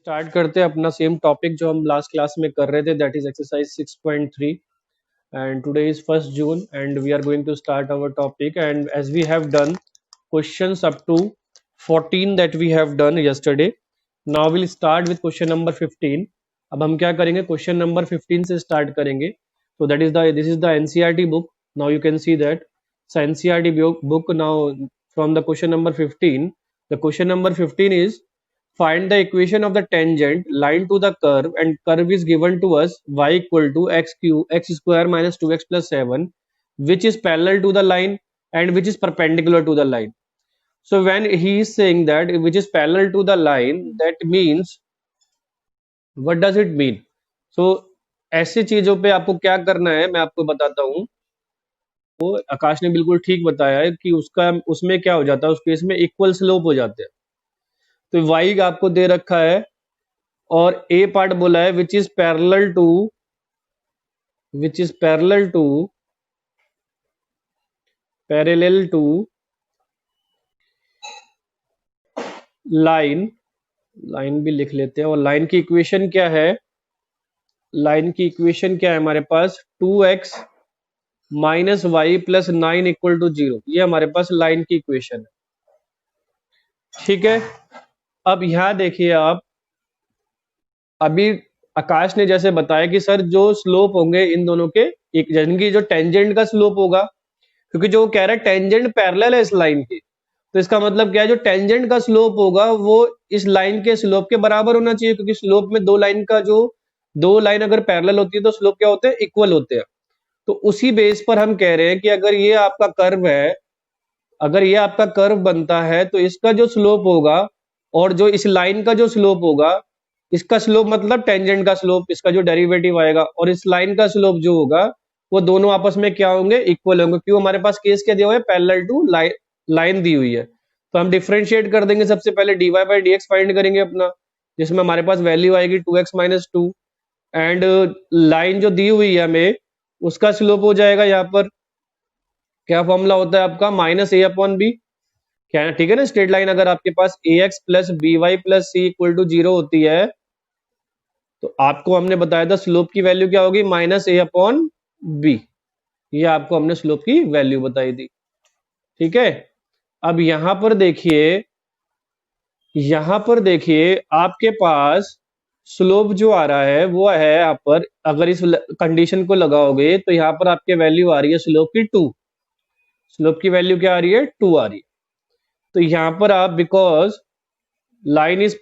Start करते हैं अपना सेम टॉपिक जो हम लास्ट क्लास में कर रहे थे, that is exercise 6.3 and today is 1st June and we are going to start our topic. And as we have done questions up to 14 that we have done yesterday, now we'll start with question number 15. अब हम क्या करेंगे, question number 15 से start करेंगे. So that is this is the NCERT book. Now you can see that so NCERT book. Now from the question number 15, the question number 15 is find the equation of the tangent line to the curve, and curve is given to us y equal to x square minus 2x plus 7, which is parallel to the line and which is perpendicular to the line. So when he is saying that which is parallel to the line, that means what does it mean? So ऐसी चीजों पे आपको क्या करना है मैं आपको बताता हूँ. वो आकाश ने बिल्कुल ठीक बताया है कि उसमें क्या हो जाता है, उस केस में इक्वल स्लोप हो जाते हैं. तो y आपको दे रखा है और a पार्ट बोला है which is parallel to line भी लिख लेते हैं. और लाइन की इक्वेशन क्या है, हमारे पास 2x minus y plus 9 equal to 0. ये हमारे पास लाइन की इक्वेशन है. ठीक है, अब यहां देखिए आप, अभी आकाश ने जैसे बताया कि सर जो स्लोप होंगे इन दोनों के, एक जिनकी जो टेंजेंट का स्लोप होगा, क्योंकि जो कह रहा है टेंजेंट पैरेलल है इस लाइन के, तो इसका मतलब क्या है, जो टेंजेंट का स्लोप होगा वो इस लाइन के स्लोप के बराबर होना चाहिए, क्योंकि स्लोप में दो लाइन अगर पैरेलल होती है तो स्लोप क्या होते हैं, इक्वल होते हैं. तो उसी बेस पर हम कह रहे हैं कि अगर ये आपका कर्व है, अगर ये आपका कर्व बनता है तो इसका जो स्लोप होगा और जो इस लाइन का जो स्लोप होगा, इसका स्लोप मतलब टेंजेंट का स्लोप, इसका जो डेरिवेटिव आएगा, और इस लाइन का स्लोप जो होगा वो दोनों आपस में क्या होंगे, इक्वल होंगे. क्यों, हमारे पास केस क्या दिया हुआ है, पैरेलल टू लाइन दी हुई है. तो हम डिफरेंशिएट कर देंगे. सबसे पहले dy by D x find करेंगे अपना, जिसमें हमारे पास वैल्यू आएगी 2x माइनस 2, एंड लाइन जो दी हुई है हमें उसका स्लोप हो जाएगा, यहाँ पर क्या फॉर्मूला होता है आपका, माइनस a अपॉन बी. क्या, ठीक है ना. स्ट्रेट लाइन अगर आपके पास ax plus b y plus c equal to 0 होती है, तो आपको हमने बताया था स्लोप की वैल्यू क्या होगी, माइनस a अपॉन बी. ये आपको हमने स्लोप की वैल्यू बताई थी. ठीक है, अब यहां पर देखिए आपके पास स्लोप जो आ रहा है वो है, यहाँ पर अगर इस कंडीशन को लगाओगे तो यहाँ पर आपके वैल्यू आ रही है स्लोप की 2. स्लोप की वैल्यू क्या आ रही है, 2 आ रही है. तो यहां पर आप, because line is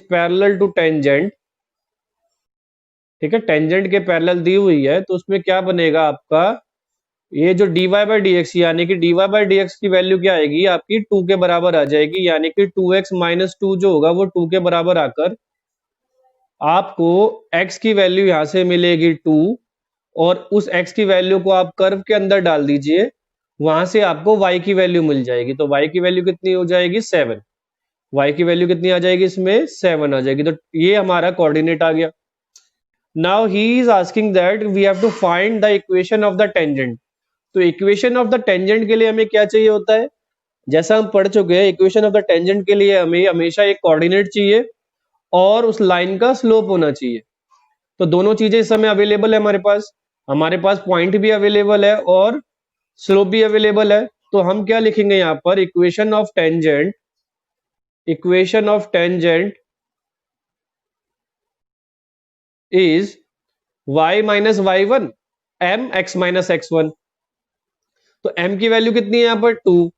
parallel to tangent, ठीक है, टेंजेंट के पैरेलल दी हुई है, तो उसमें क्या बनेगा आपका, ये जो dy बाई डी एक्स, यानी कि dy बाई डी एक्स की वैल्यू क्या आएगी आपकी 2 के बराबर आ जाएगी. यानी कि 2x माइनस 2 जो होगा वो 2 के बराबर आकर आपको x की वैल्यू यहां से मिलेगी 2, और उस x की वैल्यू को आप कर्व के अंदर डाल दीजिए, वहां से आपको y की वैल्यू मिल जाएगी. तो y की वैल्यू कितनी हो जाएगी, 7. y की वैल्यू कितनी आ जाएगी, इसमें 7 आ जाएगी. तो ये हमारा कोऑर्डिनेट आ गया. Now he is asking that we have to find the equation of the tangent. तो इक्वेशन ऑफ द टेंजेंट के लिए हमें क्या चाहिए होता है, जैसा हम पढ़ चुके हैं, इक्वेशन ऑफ द टेंजेंट के लिए हमें हमेशा एक कोऑर्डिनेट चाहिए और उस लाइन का स्लोप होना चाहिए. तो दोनों चीजें इस समय अवेलेबल है हमारे पास पॉइंट भी अवेलेबल है और स्लोप भी अवेलेबल है. तो हम क्या लिखेंगे यहाँ पर, equation of tangent is y minus y1 m x minus x1. तो m की वैल्यू कितनी है यहाँ पर 2,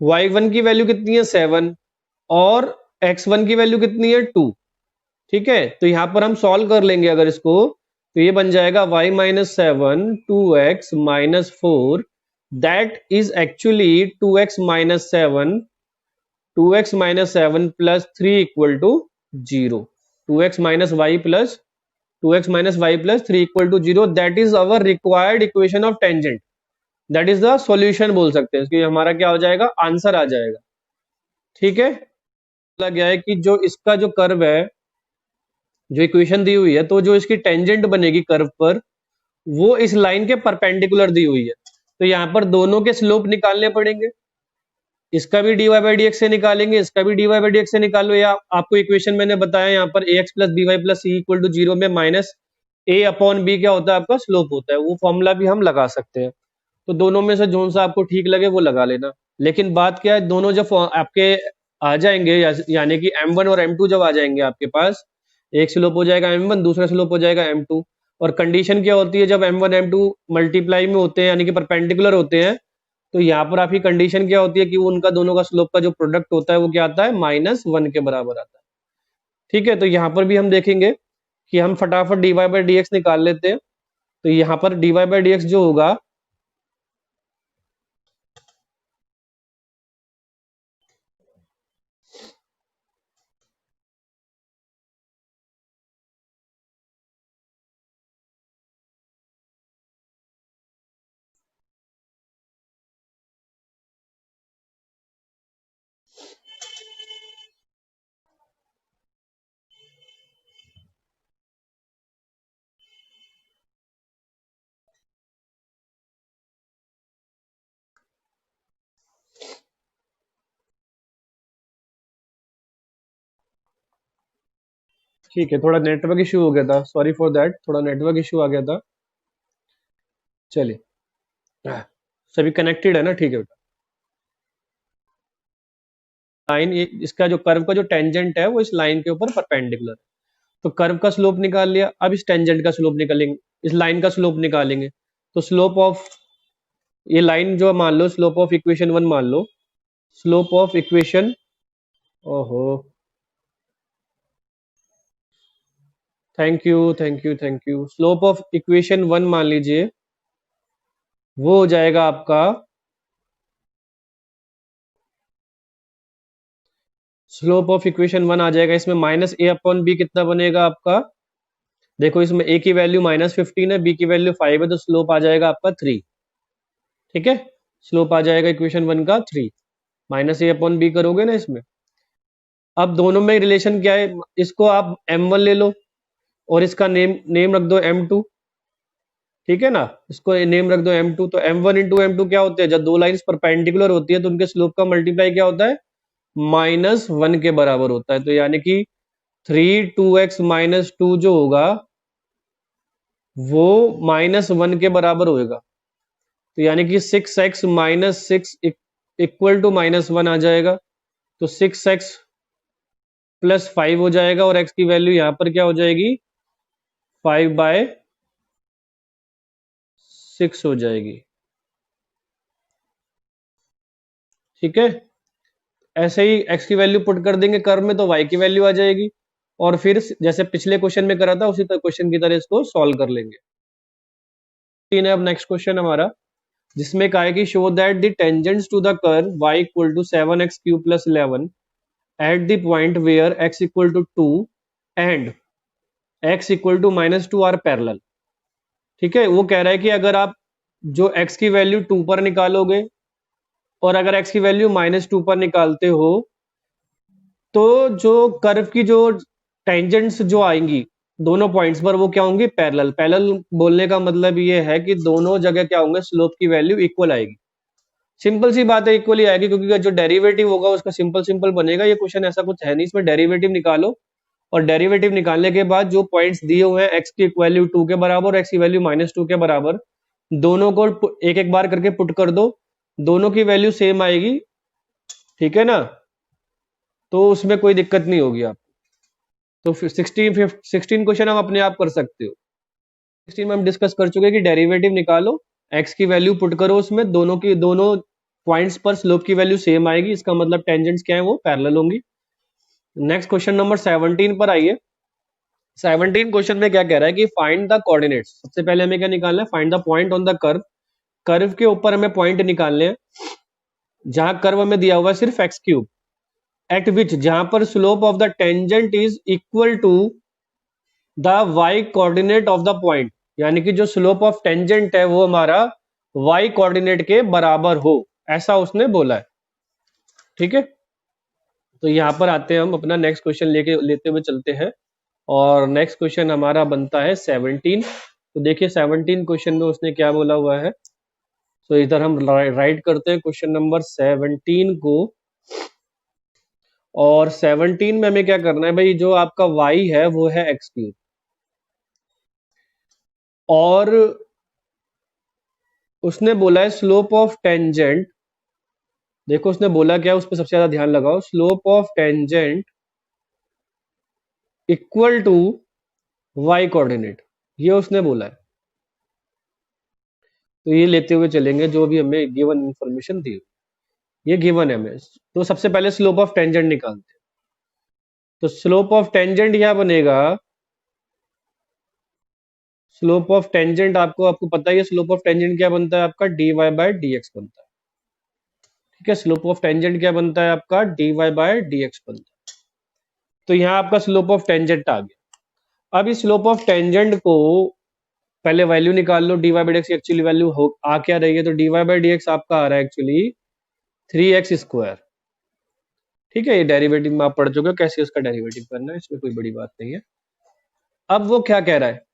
y1 की वैल्यू कितनी है 7, और x1 की वैल्यू कितनी है 2. ठीक है, तो यहां पर हम सॉल्व कर लेंगे अगर इसको, तो ये बन जाएगा y minus 7 2x minus 4, that is actually 2x minus 7 plus 3 equal to 0. 2x minus y plus 3 equal to 0, that is our required equation of tangent. That is the solution बोल सकते हैं, इसके हमारा क्या हो जाएगा, आंसर आ जाएगा. ठीक है, बोला गया है कि जो इसका जो कर्व है, जो इक्वेशन दी हुई है, तो जो इसकी टेंजेंट बनेगी कर्व पर, वो इस लाइन के परपेंडिकुलर दी हुई है. तो यहाँ पर दोनों के स्लोप निकालने पड़ेंगे. इसका भी dy बाई डी एक्स से निकालेंगे, इसका भी dy बाई डी एक्स से निकालो, या आपको इक्वेशन मैंने बताया यहाँ पर ax plus b y plus c equal to zero में माइनस a अपॉन बी क्या होता है आपका स्लोप होता है, वो फॉर्मूला भी हम लगा सकते हैं। तो दोनों में से जोन सा आपको ठीक लगे वो लगा लेना। लेकिन बात क्या है, दोनों जब आपके आ जाएंगे यानी कि m1 और m2 जब आ जाएंगे आपके पास, एक स्लोप हो जाएगा m1, दूसरा स्लोप हो जाएगा m2, और कंडीशन क्या होती है जब m1 m2 मल्टीप्लाई में होते हैं यानी कि परपेंडिकुलर होते हैं, तो यहाँ पर आपकी कंडीशन क्या होती है कि उनका दोनों का स्लोप का जो प्रोडक्ट होता है वो क्या आता है, -1 के बराबर आता है। ठीक है, तो यहाँ पर भी हम देखेंगे कि हम फटाफट dy बाई डी एक्स निकाल लेते हैं। तो यहाँ पर dy बाई डी एक्स जो होगा, ठीक है, थोड़ा नेटवर्क इशू हो गया था, सॉरी फॉर दैट, थोड़ा नेटवर्क इशू आ गया था। चलिए, सभी कनेक्टेड है ना, ठीक है बेटा। लाइन, इसका जो कर्व का जो टेंजेंट है वो इस लाइन के ऊपर परपेंडिकुलर है, तो कर्व का स्लोप निकाल लिया। अब इस टेंजेंट का स्लोप निकालेंगे, इस लाइन का स्लोप निकालेंगे। तो स्लोप ऑफ ये लाइन जो मान लो, स्लोप ऑफ इक्वेशन 1 मान लो, स्लोप ऑफ इक्वेशन, ओहो, thank you thank you thank you, slope of equation 1 मान लीजिए, वो हो जाएगा आपका, स्लोप ऑफ इक्वेशन 1 आ जाएगा, इसमें माइनस ए अपॉन बी कितना बनेगा आपका, देखो इसमें ए की वैल्यू -15 है, बी की वैल्यू 5 है, तो स्लोप आ जाएगा आपका 3। ठीक है, स्लोप आ जाएगा इक्वेशन 1 का 3, माइनस ए अपॉन बी करोगे ना इसमें। अब दोनों में रिलेशन क्या है, इसको आप m1 ले लो और इसका नेम रख दो m2। ठीक है ना, इसको नेम रख दो m2, तो m1 इंटू m2 क्या होते हैं, जब दो लाइंस परपेंडिकुलर होती है तो उनके स्लोप का मल्टीप्लाई क्या होता है, -1 के बराबर होता है। तो यानी कि 3 2x -2 जो होगा वो -1 के बराबर होएगा। तो यानी कि 6x -6 इक्वल टू -1 आ जाएगा, तो 6x प्लस 5 हो जाएगा, और x की वैल्यू यहाँ पर क्या हो जाएगी, 5/6 हो जाएगी। ठीक है, ऐसे ही x की वैल्यू पुट कर देंगे कर्व में तो y की वैल्यू आ जाएगी, और फिर जैसे पिछले क्वेश्चन में करा था उसी क्वेश्चन की तरह इसको सॉल्व कर लेंगे। तीन है अब नेक्स्ट क्वेश्चन हमारा, जिसमें कहा है कि show that the tangents to the curve y equal to 7x³ + 11 at the point where x equal to 2 and x equal to -2 are parallel. ठीक है, वो कह रहा है कि अगर आप जो x की वैल्यू 2 पर निकालोगे और अगर x की वैल्यू -2 पर निकालते हो, तो जो कर्व की जो टेंजेंट्स जो आएंगी दोनों पॉइंट्स पर वो क्या होंगी, पैरेलल। पैरेलल बोलने का मतलब ये है कि दोनों जगह क्या होंगे, स्लोप की वैल्यू इक्वल आएगी। सिंपल सी बात है, इक्वली आएगी, क्योंकि जो डेरिवेटिव होगा उसका सिंपल सिंपल बनेगा। ये क्वेश्चन ऐसा कुछ है नहीं, इसमें डेरिवेटिव निकालो, और डेरिवेटिव निकालने के बाद जो पॉइंट्स दिए हुए हैं x की वैल्यू 2 के बराबर और x की वैल्यू -2 के बराबर, दोनों को एक एक बार करके पुट कर दो, दोनों की वैल्यू सेम आएगी। ठीक है ना, तो उसमें कोई दिक्कत नहीं होगी आप। तो 16 क्वेश्चन हम अपने आप कर सकते हो। 16 में हम डिस्कस कर चुके हैं कि डेरिवेटिव निकालो, x की वैल्यू पुट करो उसमें, दोनों पॉइंट्स पर स्लोप की वैल्यू सेम आएगी, इसका मतलब टेंजेंट्स क्या है, वो पैरेलल होंगी। नेक्स्ट क्वेश्चन नंबर 17 पर आइए। 17 क्वेश्चन में क्या कह रहा है कि फाइंड द कोऑर्डिनेट्स। सबसे पहले हमें क्या निकालना है, find the point on the curve. Curve के ऊपर हमें पॉइंट निकालने हैं जहां कर्व हमें दिया हुआ है सिर्फ x³, एट विच, जहां पर slope of the tangent is equal to the y coordinate of the point, यानी कि जो स्लोप ऑफ टेंजेंट है वो हमारा y कोऑर्डिनेट के बराबर हो, ऐसा उसने बोला है। ठीक है, तो यहां पर आते हैं हम अपना नेक्स्ट क्वेश्चन लेते हुए चलते हैं, और नेक्स्ट क्वेश्चन हमारा बनता है 17। तो देखिए 17 क्वेश्चन में उसने क्या बोला हुआ है, तो इधर हम राइट करते हैं क्वेश्चन नंबर 17 को, और 17 में हमें क्या करना है भाई, जो आपका y है वो है एक्स क्यूब, और उसने बोला है स्लोप ऑफ टेंजेंट। देखो उसने बोला क्या, उस पर सबसे ज्यादा ध्यान लगाओ, slope of tangent equal to y coordinate, ये उसने बोला है। तो ये लेते हुए चलेंगे जो भी हमें गिवन इंफॉर्मेशन दी, ये गिवन है हमें। तो सबसे पहले स्लोप ऑफ टेंजेंट निकालते हैं। तो स्लोप ऑफ टेंजेंट क्या बनेगा, स्लोप ऑफ टेंजेंट आपको पता ही है, स्लोप ऑफ टेंजेंट क्या बनता है आपका, dy बाय dx बनता है। ठीक है, स्लोप ऑफ टेंजेंट क्या बनता है आपका, dy बाय dx बनता है। तो यहाँ आपका स्लोप ऑफ टेंजेंट आ गया। अब इस स्लोप ऑफ टेंजेंट को पहले वैल्यू निकाल लो, dy बाई डी एक्स की एक्चुअली वैल्यू हो आ क्या रही है, तो dy बाई डी एक्स आपका आ रहा है एक्चुअली 3x²। ठीक है, ये डेरिवेटिव में आप पढ़ चुके हो कैसे उसका डेरिवेटिव करना है, इसमें कोई बड़ी बात नहीं है। अब वो क्या कह रहा है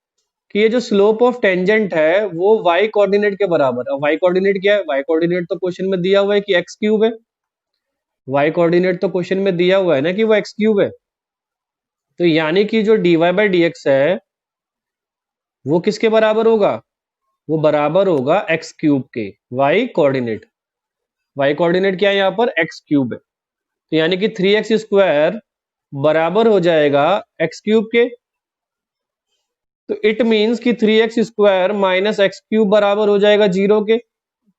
कि ये जो स्लोप ऑफ टेंजेंट है वो y कोऑर्डिनेट के बराबर है। y कोऑर्डिनेट क्या है, y कोऑर्डिनेट तो क्वेश्चन में दिया हुआ है कि x क्यूब है। y कोऑर्डिनेट तो क्वेश्चन में दिया हुआ है ना कि वो x क्यूब है। तो यानी कि जो dy बाई डी एक्स है वो किसके बराबर होगा, वो बराबर होगा x क्यूब के। y कोऑर्डिनेट, y कोऑर्डिनेट क्या है यहाँ पर, x क्यूब है। तो यानी कि 3x² बराबर हो जाएगा x क्यूब के। तो इट मींस कि 3x² माइनस एक्स क्यूब बराबर हो जाएगा 0 के।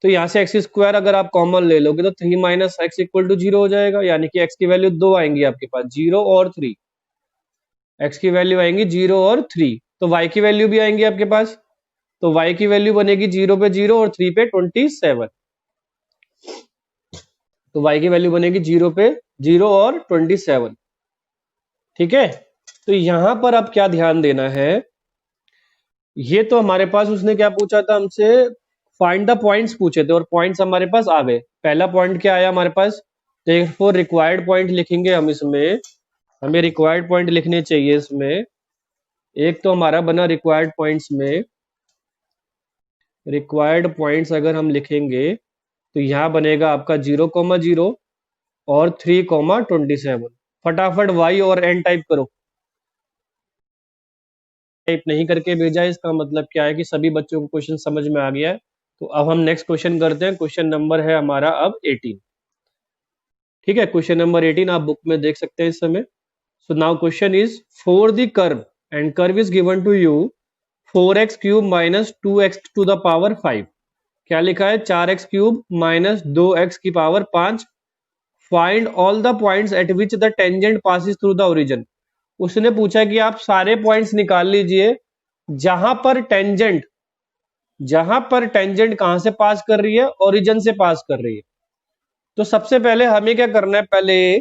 तो यहां से x² अगर आप कॉमन ले लोगे तो 3 माइनस एक्स इक्वल टू 0 हो जाएगा, यानी कि x की वैल्यू 2 आएंगी आपके पास, 0 और 3। x की वैल्यू आएंगी 0 और 3, तो y की वैल्यू भी आएंगी आपके पास। तो y की वैल्यू बनेगी 0 पे 0 और 3 पे 27। तो y की वैल्यू बनेगी 0 पे 0 और 27। ठीक है, तो यहां पर अब क्या ध्यान देना है, ये तो हमारे पास उसने क्या पूछा था हमसे, फाइंड द पॉइंट्स पूछे थे, और पॉइंट्स हमारे पास आ गए। पहला पॉइंट क्या आया हमारे पास, देखो रिक्वायर्ड पॉइंट लिखेंगे हम इसमें, हमें रिक्वायर्ड पॉइंट लिखने चाहिए इसमें। एक तो हमारा बना रिक्वायर्ड पॉइंट्स में, रिक्वायर्ड पॉइंट्स अगर हम लिखेंगे तो यहाँ बनेगा आपका 0,0 और 3,27। फटाफट y और n टाइप करो। टाइप नहीं करके भेजा है, इसका मतलब क्या है कि सभी बच्चों को क्वेश्चन समझ में आ गया है। तो अब हम नेक्स्ट क्वेश्चन करते हैं। क्वेश्चन नंबर है हमारा अब 18। ठीक है, क्वेश्चन नंबर 18 आप बुक में देख सकते हैं इस समय। So now question is for the curve and curve is given to you 4x³ minus 2x to the power 5। क्या लिखा है, 4x³ माइनस 2x की power 5। Find all the points at which the tangent passes through the origin. उसने पूछा कि आप सारे points निकाल लीजिए जहां पर टेंजेंट कहां से पास कर रही है, ओरिजिन से पास कर रही है। तो सबसे पहले हमें क्या करना है, पहले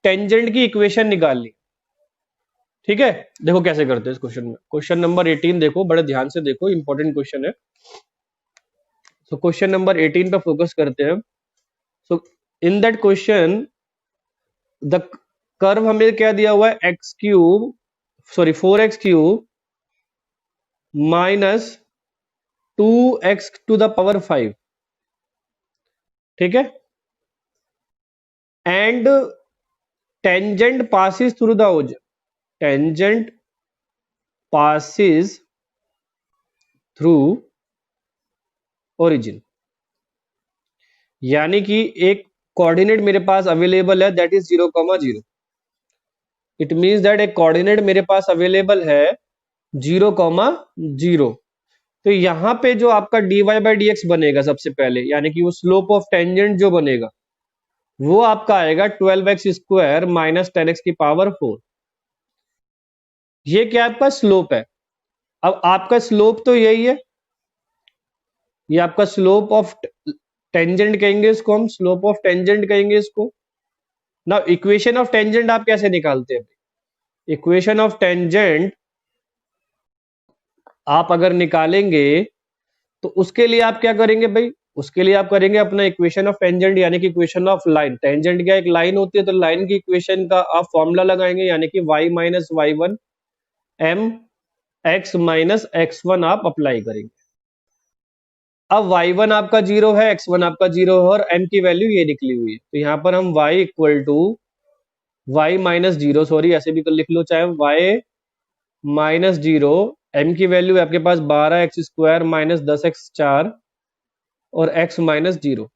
टेंजेंट की इक्वेशन निकाल ली। ठीक है, देखो कैसे करते हैं इस क्वेश्चन में। क्वेश्चन नंबर 18 देखो, बड़े ध्यान से देखो, इंपॉर्टेंट क्वेश्चन है। सो क्वेश्चन नंबर 18 पे फोकस करते हैं। So in that question the curve हमें क्या दिया हुआ है, x³ sorry 4x³ minus 2x to the power 5। ठीक है, and tangent passes through the origin, tangent passes through origin. यानी कि एक कोऑर्डिनेट मेरे पास अवेलेबल है that is 0,0। It means that एक कोऑर्डिनेट मेरे पास अवेलेबल है 0,0। तो यहां पे जो आपका dy बाई डी एक्स बनेगा सबसे पहले, यानी कि वो स्लोप ऑफ टेंजेंट जो बनेगा वो आपका आएगा 12x² माइनस 10x की पावर 4। ये क्या आपका स्लोप है। अब आपका स्लोप तो यही है, ये आपका स्लोप ऑफ टेंजेंट कहेंगे इसको, हम स्लोप ऑफ टेंजेंट कहेंगे इसको ना। इक्वेशन ऑफ टेंजेंट आप कैसे निकालते हैं, इक्वेशन ऑफ टेंजेंट आप अगर निकालेंगे तो उसके लिए आप क्या करेंगे भाई, उसके लिए आप करेंगे अपना इक्वेशन ऑफ टेंजेंट, यानी कि इक्वेशन ऑफ लाइन। टेंजेंट क्या एक लाइन होती है, तो लाइन की इक्वेशन का आप फॉर्मूला लगाएंगे, यानी कि y minus y1 m x minus x1 आप अप्लाई करेंगे। अब y1 आपका 0 है, x1 आपका 0 है और m की वैल्यू ये निकली हुई है, तो यहाँ पर हम y equal to y minus zero, sorry ऐसे भी लिख लो, चाहे y माइनस जीरो, m की वैल्यू है आपके पास 12x² माइनस 10x4 और x माइनस जीरो।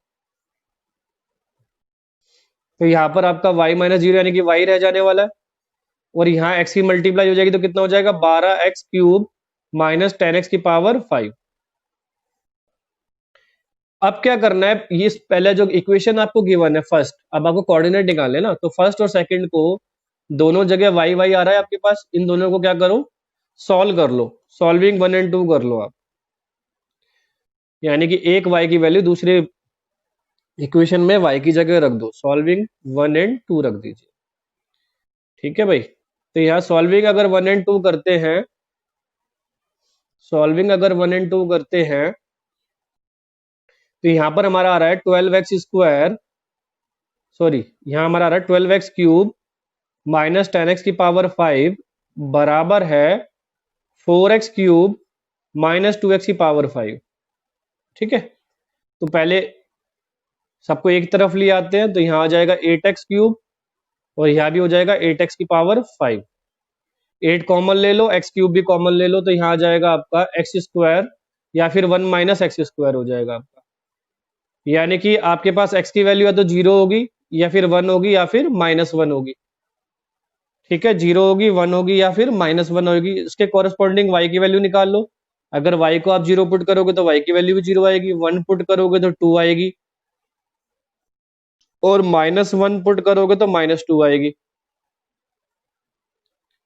तो यहाँ पर आपका y माइनस जीरो यानी कि y रह जाने वाला है, और यहाँ x की मल्टीप्लाई हो जाएगी तो कितना हो जाएगा 12x³ माइनस 10x की पावर 5। अब क्या करना है, ये पहले जो इक्वेशन आपको गिवन है फर्स्ट, अब आपको कोऑर्डिनेट निकालने ना, तो फर्स्ट और सेकंड को दोनों जगह वाई वाई आ रहा है आपके पास, इन दोनों को क्या करो, सॉल्व कर लो, सॉल्विंग 1 और 2 कर लो आप, यानी कि एक y की वैल्यू दूसरे इक्वेशन में y की जगह रख दो, सॉल्विंग 1 और 2 रख दीजिए। ठीक है भाई, तो यहाँ सॉल्विंग अगर 1 और 2 करते हैं, सॉल्विंग अगर 1 और 2 करते हैं, तो यहाँ पर हमारा आ रहा है 12x², सॉरी यहाँ हमारा आ रहा है 12x³ माइनस 10x की पावर 5 बराबर है 4x³ माइनस 2x की पावर 5। ठीक है, तो पहले सबको एक तरफ ले आते हैं, तो यहाँ आ जाएगा 8x³ और यहाँ भी हो जाएगा 8x की पावर 5। 8 कॉमन ले लो, x³ भी कॉमन ले लो, तो यहाँ आ जाएगा आपका x² या फिर 1 माइनस x² हो जाएगा आपका, यानी कि आपके पास x की वैल्यू या तो 0 होगी या फिर 1 होगी या फिर -1 होगी। ठीक है, 0 होगी, 1 होगी या फिर -1 होगी, इसके कॉरेस्पॉन्डिंग y की वैल्यू निकाल लो। अगर y को आप 0 पुट करोगे तो y की वैल्यू भी 0 आएगी, 1 पुट करोगे तो 2 आएगी, और -1 पुट करोगे तो -2 आएगी।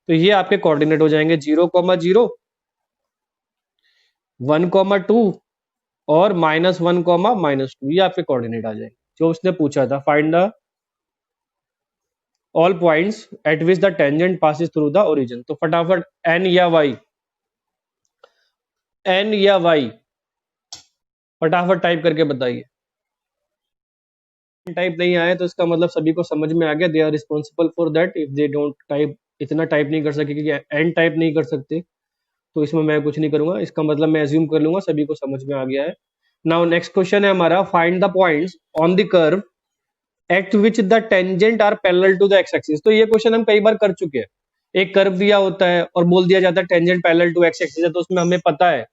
तो ये आपके कोऑर्डिनेट हो जाएंगे 0,0, 1,2 और -1,-2, ये आपके कोऑर्डिनेट आ जाएंगे जो उसने पूछा था, find the all points at which the tangent passes through the origin. तो फटाफट n या y फटाफट टाइप करके बताइए। टाइप नहीं आए तो इसका मतलब सभी को समझ में आ गया, they are responsible for that if they don't type, इतना टाइप नहीं कर सके क्योंकि एन टाइप नहीं कर सकते, तो इसमें मैं कुछ नहीं करूंगा, इसका मतलब मैं एज्यूम कर लूंगा सभी को समझ में आ गया है। नाउ नेक्स्ट क्वेश्चन है हमारा, find the points on the curve at which the tangent are parallel to the x axis. तो ये क्वेश्चन हम कई बार कर चुके हैं, एक कर्व दिया होता है और बोल दिया जाता है tangent parallel to x axis है, तो उसमें हमें पता है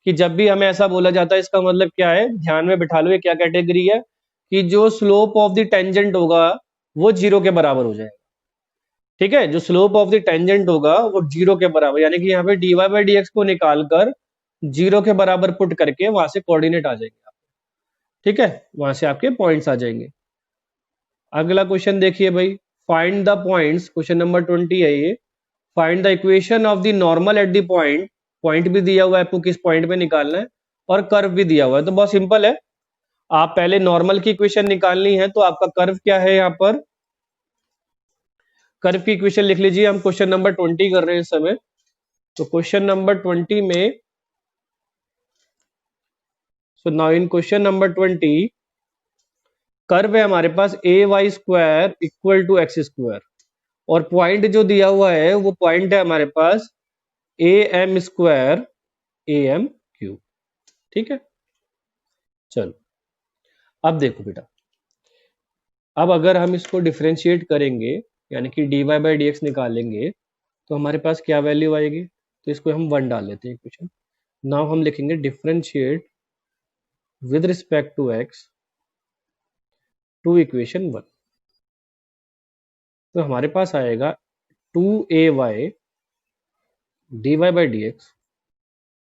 कि जब भी हमें ऐसा बोला जाता है इसका मतलब क्या है, ध्यान में बिठा लो ये क्या कैटेगरी है, कि जो स्लोप ऑफ द टेंजेंट होगा वो 0 के बराबर हो जाएगा। ठीक है, जो स्लोप ऑफ द टेंजेंट होगा वो 0 के बराबर, यानी कि यहाँ पे dy बाई डी को निकालकर 0 के बराबर पुट करके वहां से कोऑर्डिनेट आ जाएंगे आप। ठीक है, वहां से आपके पॉइंट्स आ जाएंगे। अगला क्वेश्चन देखिए भाई, find the points, question number 20 है ये, find the equation of the normal at the point, point भी दिया हुआ है आपको किस पॉइंट पे निकालना है, और कर्व भी दिया हुआ है। तो बहुत सिंपल है, आप पहले नॉर्मल की इक्वेशन निकालनी है, तो आपका कर्व क्या है, यहाँ पर कर्व की इक्वेशन लिख लीजिए। हम क्वेश्चन नंबर 20 कर रहे हैं इस समय, तो क्वेश्चन नंबर 20 में, so now in question number 20 curve है हमारे पास ay² इक्वल टू x², और पॉइंट जो दिया हुआ है वो पॉइंट है हमारे पास am² am3। ठीक है, चलो अब देखो बेटा, अब अगर हम इसको डिफरेंशिएट करेंगे यानी कि dy बाई डी निकालेंगे तो हमारे पास क्या वैल्यू आएगी, तो इसको हम 1 डाल लेते हैं इक्वेशन। नाउ हम लिखेंगे differentiate with respect to x to equation 1, तो हमारे पास आएगा 2ay dy by d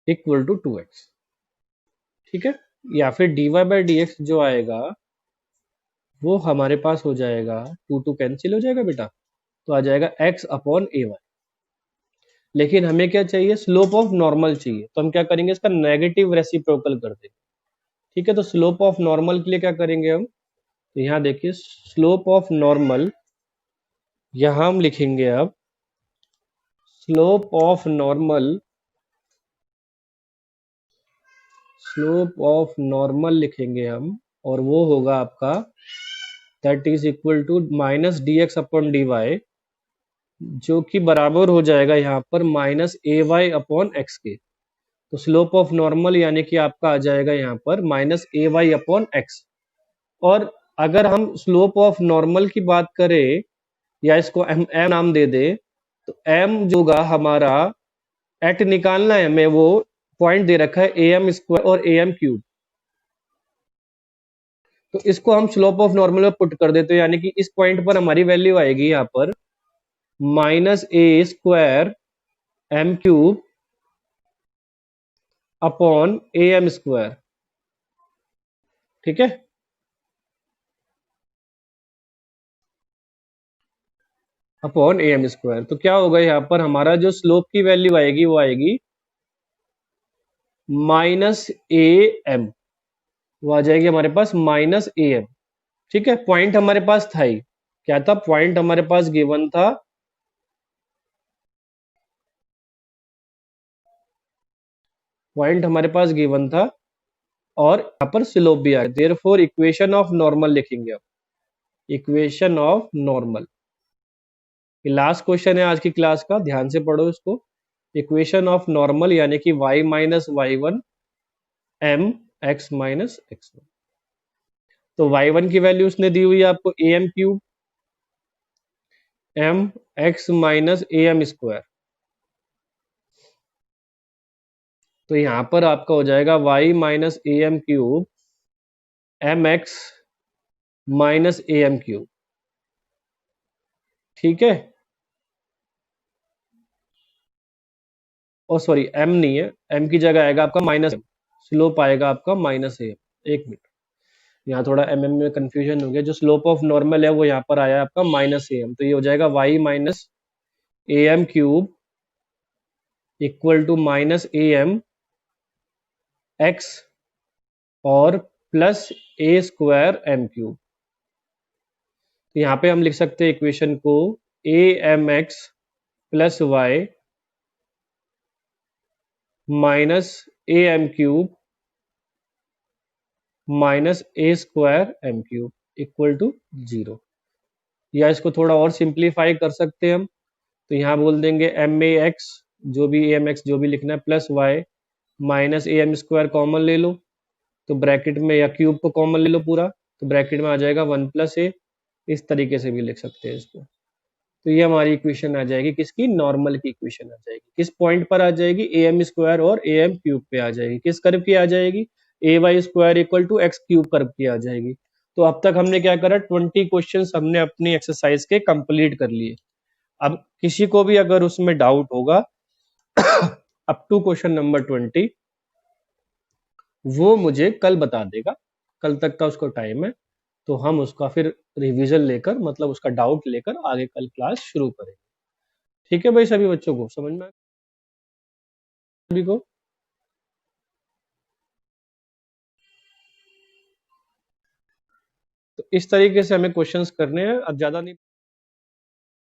equal to 2x। ठीक है, या फिर dy बाई डी जो आएगा वो हमारे पास हो जाएगा 2 कैंसिल हो जाएगा बेटा, तो आ जाएगा x अपॉन ay। लेकिन हमें क्या चाहिए, स्लोप ऑफ नॉर्मल चाहिए, तो हम क्या करेंगे, इसका नेगेटिव रेसिप्रोकल कर देंगे। ठीक है, तो स्लोप ऑफ नॉर्मल के लिए क्या करेंगे हम, तो यहाँ देखिए स्लोप ऑफ नॉर्मल, यहां हम लिखेंगे अब slope of normal, slope of normal लिखेंगे हम, और वो होगा आपका that is equal to minus d x upon d y, जो कि बराबर हो जाएगा यहाँ पर -ay अपॉन एक्स के। तो स्लोप ऑफ नॉर्मल यानी कि आपका आ जाएगा यहाँ पर माइनस ए वाई अपॉन एक्स। और अगर हम स्लोप ऑफ नॉर्मल की बात करें या इसको एम एम नाम दे दे, तो एम जो होगा हमारा, एट निकालना है हमें, वो पॉइंट दे रखा है ए एम स्क्वायर और ए एम क्यूब। तो इसको हम स्लोप ऑफ नॉर्मल में पुट कर देते हैं, यानी कि इस पॉइंट पर हमारी वैल्यू आएगी यहाँ पर minus a square m cube upon a m square. ठीक है, अपॉन ए एम स्क्वायर। तो क्या होगा यहाँ पर हमारा जो स्लोप की वैल्यू आएगी वो आएगी माइनस ए एम, वो आ जाएगी हमारे पास माइनस ए एम। ठीक है, पॉइंट हमारे पास था ही, क्या था, पॉइंट हमारे पास गिवन था पॉइंट हमारे पास गिवन था और यहाँ पर स्लोप भी आया, देयरफॉर इक्वेशन ऑफ नॉर्मल लिखेंगे अब, इक्वेशन ऑफ नॉर्मल। ये लास्ट क्वेश्चन है आज की क्लास का, ध्यान से पढ़ो इसको। इक्वेशन ऑफ नॉर्मल यानी कि y minus y one m x minus x one. तो y1 की वैल्यू उसने दी हुई है आपको a m cube m x minus a m square. तो यहां पर आपका हो जाएगा y minus a m cube m x minus a m cube. ठीक है, और सॉरी एम नहीं है, एम की जगह आएगा आपका माइनस एम, स्लोप आएगा आपका माइनस ए एम। एक मिनट, यहाँ थोड़ा एम में कंफ्यूजन हो गया, जो स्लोप ऑफ नॉर्मल है वो यहाँ पर आया आपका माइनस ए एम, तो ये हो जाएगा y minus a m cube equal to minus a m x और plus a square m cube. तो यहाँ पे हम लिख सकते हैं इक्वेशन को a m x plus y minus a m cube minus a square m cube equal to 0। या इसको थोड़ा और सिंप्लीफाई कर सकते हैं हम, तो यहाँ बोल देंगे एम ए एक्स, जो भी ए एम एक्स जो भी लिखना है, plus y minus a m square common ले लो, तो ब्रैकेट में, या क्यूब को कॉमन ले लो पूरा, तो ब्रैकेट में आ जाएगा 1 प्लस ए। इस तरीके से भी लिख सकते हैं इसको। तो ये हमारी इक्वेशन आ जाएगी किसकी, नॉर्मल की इक्वेशन आ जाएगी। किस पॉइंट पर आ जाएगी, ए एम स्क्वायर और ए एम क्यूब पे आ जाएगी। किस कर्व की आ जाएगी, a y square equal to x cube curve की आ जाएगी। तो अब तक हमने क्या करा, 20 क्वेश्चन हमने अपनी एक्सरसाइज के कंप्लीट कर लिए। अब किसी को भी अगर उसमें डाउट होगा अप टू क्वेश्चन नंबर 20, वो मुझे कल बता देगा, कल तक का उसको टाइम है, तो हम उसका फिर रिवीजन लेकर, मतलब उसका डाउट लेकर आगे कल क्लास शुरू करेंगे। ठीक है भाई, सभी बच्चों को समझ में, सभी को। तो इस तरीके से हमें क्वेश्चंस करने हैं, अब ज्यादा नहीं।